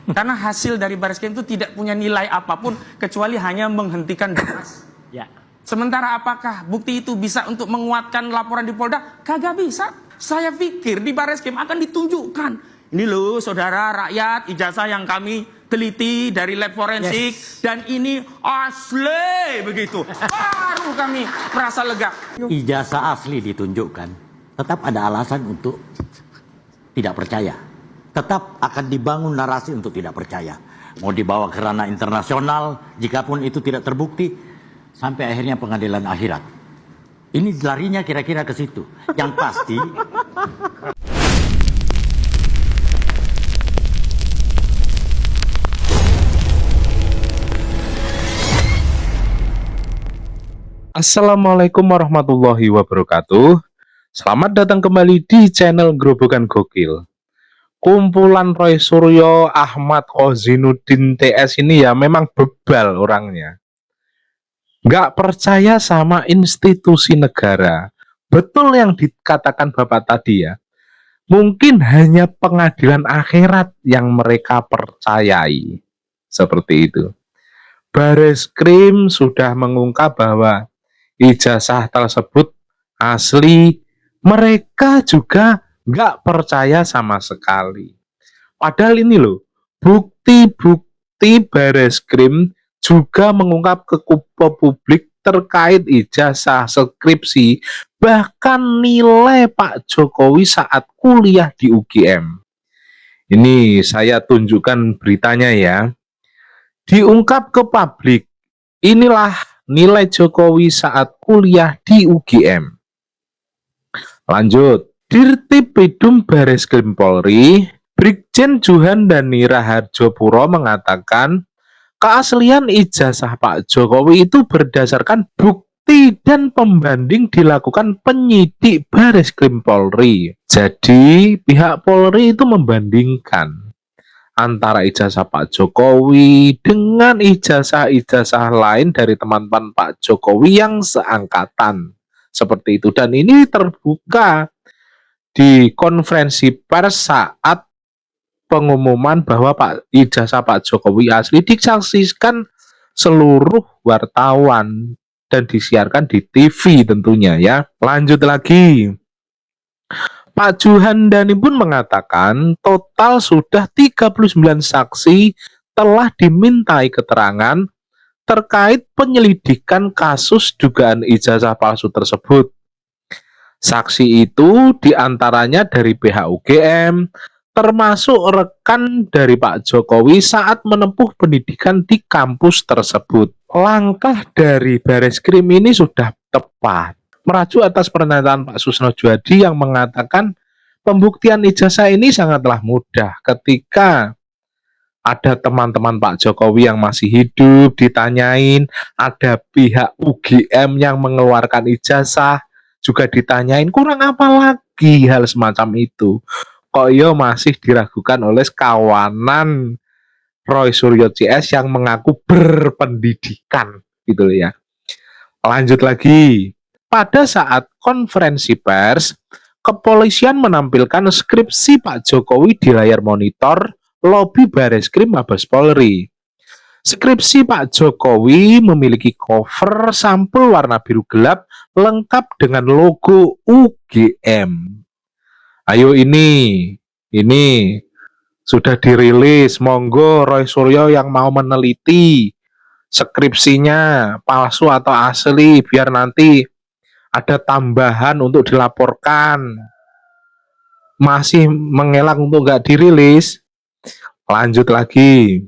Karena hasil dari Bareskrim itu tidak punya nilai apapun kecuali hanya menghentikan deras. Ya. Sementara apakah bukti itu bisa untuk menguatkan laporan di Polda? Kagak bisa. Saya pikir di Bareskrim akan ditunjukkan. Ini loh saudara rakyat, ijazah yang kami teliti dari lab forensik. Dan ini asli begitu. Baru kami merasa lega. Ijazah asli ditunjukkan, tetap ada alasan untuk tidak percaya. Tetap akan dibangun narasi untuk tidak percaya. Mau dibawa ke ranah internasional, jikapun itu tidak terbukti, sampai akhirnya pengadilan akhirat. Ini larinya kira-kira ke situ. Yang pasti... Assalamualaikum warahmatullahi wabarakatuh. Selamat datang kembali di channel Grobogan Gokil. Kumpulan Roy Suryo, Ahmad Kozinuddin TS ini ya memang bebal orangnya. Nggak percaya sama institusi negara. Betul yang dikatakan Bapak tadi ya. Mungkin hanya pengadilan akhirat yang mereka percayai. Seperti itu. Bareskrim sudah mengungkap bahwa ijazah tersebut asli, mereka juga nggak percaya sama sekali. Padahal ini loh, bukti-bukti Bareskrim juga mengungkap ke publik terkait ijazah, skripsi, bahkan nilai Pak Jokowi saat kuliah di UGM. Ini saya tunjukkan beritanya ya. Diungkap ke publik, inilah nilai Jokowi saat kuliah di UGM. Lanjut, Dirtipidum Bareskrim Polri, Brigjen Juhan Dani Rahardjopuro mengatakan keaslian ijazah Pak Jokowi itu berdasarkan bukti dan pembanding dilakukan penyidik Bareskrim Polri. Jadi pihak Polri itu membandingkan antara ijazah Pak Jokowi dengan ijazah-ijazah lain dari teman-teman Pak Jokowi yang seangkatan. Seperti itu. Dan ini terbuka di konferensi pers saat pengumuman bahwa ijazah Pak Jokowi asli disaksikan seluruh wartawan dan disiarkan di TV tentunya ya. Lanjut lagi. Pak Juhan Dani pun mengatakan total sudah 39 saksi telah dimintai keterangan terkait penyelidikan kasus dugaan ijazah palsu tersebut. Saksi itu diantaranya dari pihak UGM, termasuk rekan dari Pak Jokowi saat menempuh pendidikan di kampus tersebut. Langkah dari Bareskrim ini sudah tepat. Merajuk atas pernyataan Pak Susno Juhadi yang mengatakan pembuktian ijazah ini sangatlah mudah ketika ada teman-teman Pak Jokowi yang masih hidup ditanyain, ada pihak UGM yang mengeluarkan ijazah juga ditanyain, kurang apa lagi hal semacam itu. Kok yo masih diragukan oleh kawanan Roy Suryo CS yang mengaku berpendidikan gitu ya. Lanjut lagi. Pada saat konferensi pers, kepolisian menampilkan skripsi Pak Jokowi di layar monitor lobi Bareskrim Mabes Polri. Skripsi Pak Jokowi memiliki cover sampul warna biru gelap lengkap dengan logo UGM. Ayo ini sudah dirilis, monggo Roy Suryo yang mau meneliti skripsinya palsu atau asli biar nanti ada tambahan untuk dilaporkan. Masih mengelak untuk nggak dirilis. Lanjut lagi.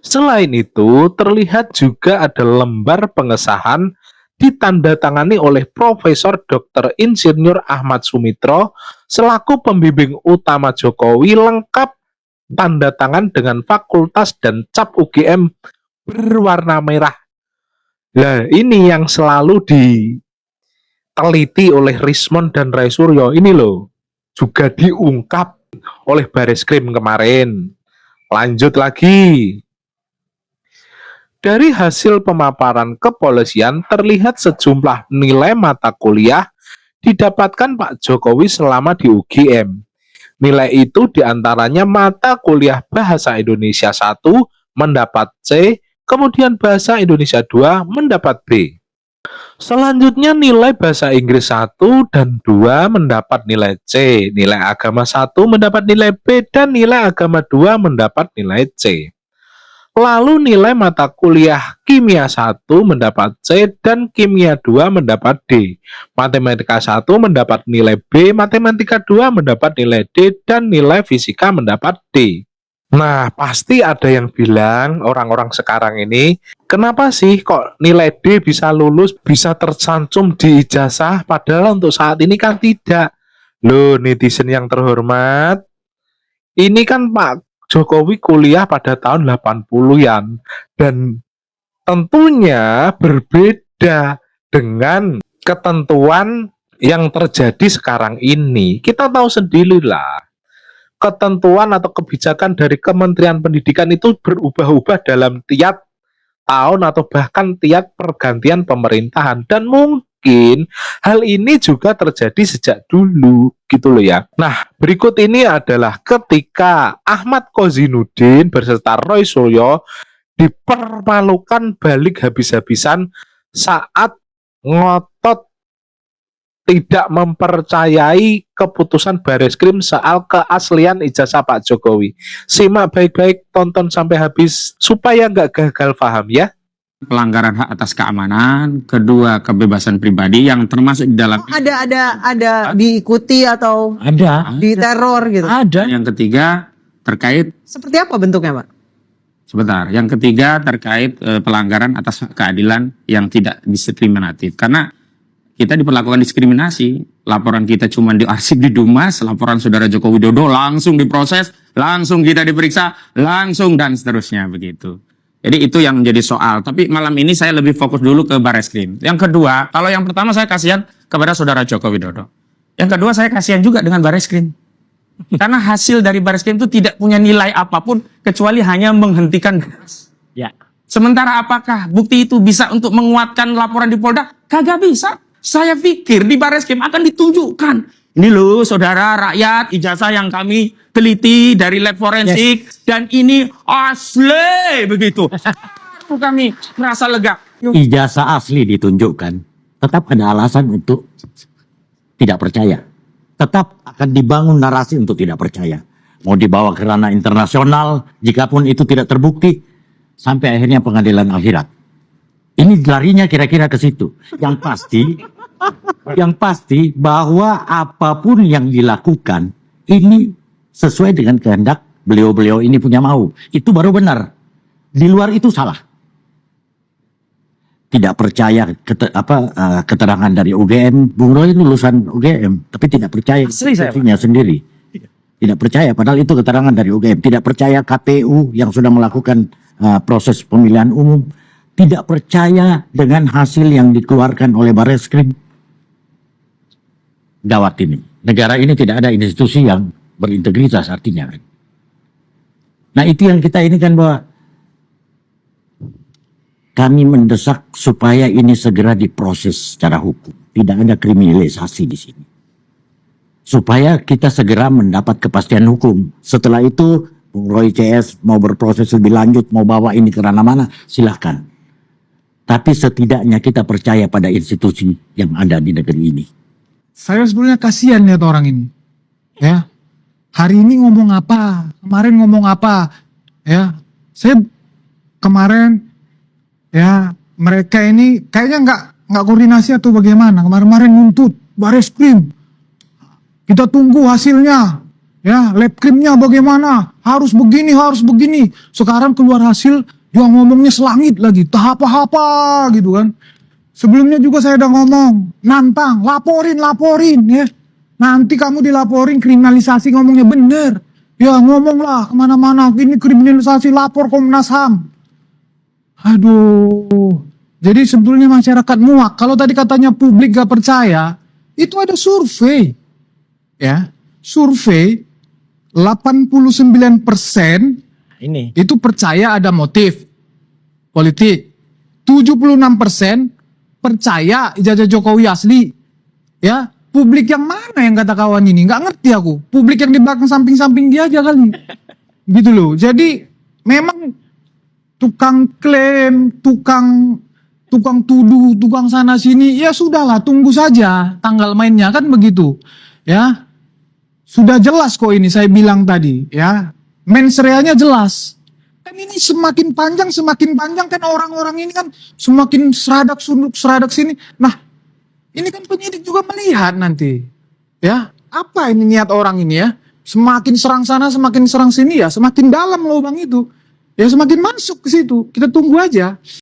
Selain itu, terlihat juga ada lembar pengesahan ditandatangani oleh Profesor Dr. Insinyur Ahmad Sumitro selaku pembimbing utama Jokowi, lengkap tanda tangan dengan fakultas dan cap UGM berwarna merah. Nah, ini yang selalu diteliti oleh Rismond dan Roy Suryo. Ini loh, juga diungkap oleh Bareskrim kemarin. Lanjut lagi. Dari hasil pemaparan kepolisian terlihat sejumlah nilai mata kuliah didapatkan Pak Jokowi selama di UGM. Nilai itu diantaranya mata kuliah Bahasa Indonesia 1 mendapat C, kemudian Bahasa Indonesia 2 mendapat B. Selanjutnya nilai Bahasa Inggris 1 dan 2 mendapat nilai C, nilai agama 1 mendapat nilai B, dan nilai agama 2 mendapat nilai C. Lalu nilai mata kuliah Kimia 1 mendapat C dan Kimia 2 mendapat D. Matematika 1 mendapat nilai B, Matematika 2 mendapat nilai D, dan nilai Fisika mendapat D. Nah, pasti ada yang bilang orang-orang sekarang ini, kenapa sih kok nilai D bisa lulus, bisa tercantum di ijazah, padahal untuk saat ini kan tidak. Loh, netizen yang terhormat, ini kan Pak Jokowi kuliah pada tahun 80-an dan tentunya berbeda dengan ketentuan yang terjadi sekarang ini. Kita tahu sendirilah, ketentuan atau kebijakan dari Kementerian Pendidikan itu berubah-ubah dalam tiap tahun atau bahkan tiap pergantian pemerintahan, dan mungkin hal ini juga terjadi sejak dulu gitu loh ya. Nah, berikut ini adalah ketika Ahmad Kozinuddin berserta Roy Suryo dipermalukan balik habis-habisan saat ngotot tidak mempercayai keputusan Bareskrim soal keaslian ijazah Pak Jokowi. Simak baik-baik, tonton sampai habis supaya nggak gagal paham ya. Pelanggaran hak atas keamanan, kedua kebebasan pribadi yang termasuk di dalam Ada diikuti atau Ada. diteror gitu. Ada. yang ketiga terkait Seperti apa bentuknya, Pak? sebentar, yang ketiga terkait pelanggaran atas hak keadilan yang tidak diskriminatif, karena kita diperlakukan diskriminasi. Laporan kita cuma diarsip di Dumas, laporan saudara Joko Widodo langsung diproses, langsung kita diperiksa, langsung dan seterusnya begitu. Jadi itu yang menjadi soal. Tapi malam ini saya lebih fokus dulu ke Bareskrim. Yang kedua, kalau yang pertama saya kasihan kepada saudara Joko Widodo. Yang kedua saya kasihan juga dengan Bareskrim. Karena hasil dari Bareskrim itu tidak punya nilai apapun kecuali hanya menghentikan. Ya. Sementara apakah bukti itu bisa untuk menguatkan laporan di Polda? Kagak bisa. Saya pikir di Bareskrim akan ditunjukkan. Ini loh saudara rakyat, ijazah yang kami teliti dari lab forensik. Dan ini asli begitu. Kami merasa lega. Ijazah asli ditunjukkan, tetap ada alasan untuk tidak percaya. Tetap akan dibangun narasi untuk tidak percaya. Mau dibawa ke ranah internasional, jikapun itu tidak terbukti, sampai akhirnya pengadilan akhirat. Ini larinya kira-kira ke situ. Yang pasti bahwa apapun yang dilakukan ini sesuai dengan kehendak beliau-beliau ini punya mau. Itu baru benar. Di luar itu salah. Tidak percaya keterangan dari UGM. Bung Roy lulusan UGM, tapi tidak percaya institusinya sendiri. Tidak percaya, padahal itu keterangan dari UGM. Tidak percaya KPU yang sudah melakukan proses pemilihan umum. Tidak percaya dengan hasil yang dikeluarkan oleh Bareskrim. Gawat ini. Negara ini tidak ada institusi yang berintegritas artinya. Nah itu yang kita ini kan bahwa kami mendesak supaya ini segera diproses secara hukum. Tidak ada kriminalisasi di sini. Supaya kita segera mendapat kepastian hukum. Setelah itu, Bung Roy CS mau berproses lebih lanjut, mau bawa ini ke ranah mana, silahkan. Tapi setidaknya kita percaya pada institusi yang ada di negeri ini. Saya sebenarnya kasihan lihat orang ini. Ya. Hari ini ngomong apa? Kemarin ngomong apa? Ya. Saya kemarin ya mereka ini kayaknya nggak koordinasi atau bagaimana. Kemarin nuntut Bareskrim. Kita tunggu hasilnya. Ya, labkrimnya bagaimana? Harus begini, harus begini. Sekarang keluar hasil juga ngomongnya selangit lagi, tahap apa gitu kan. Sebelumnya juga saya udah ngomong, nantang, laporin ya. Nanti kamu dilaporin kriminalisasi ngomongnya bener. Ya ngomonglah kemana-mana, ini kriminalisasi lapor Komnas HAM. Aduh, jadi sebetulnya masyarakat muak. Kalau tadi katanya publik gak percaya, itu ada survei. Ya, survei 89% Ini. itu percaya ada motif politik. 76% percaya ijazah Jokowi asli. Ya, publik yang mana yang kata kawan ini? Nggak ngerti aku. Publik yang di belakang samping-samping dia aja kali. Gitu loh. Jadi memang tukang klaim, tukang tuduh, tukang sana sini, ya sudahlah, tunggu saja tanggal mainnya kan begitu. Ya. Sudah jelas kok ini saya bilang tadi, ya. Mensreanya jelas. Kan ini semakin panjang kan orang-orang ini kan semakin seradak sini. Nah, ini kan penyidik juga melihat nanti. Ya, apa ini niat orang ini ya? Semakin serang sana, semakin serang sini ya, semakin dalam lubang itu. Ya semakin masuk ke situ. Kita tunggu aja.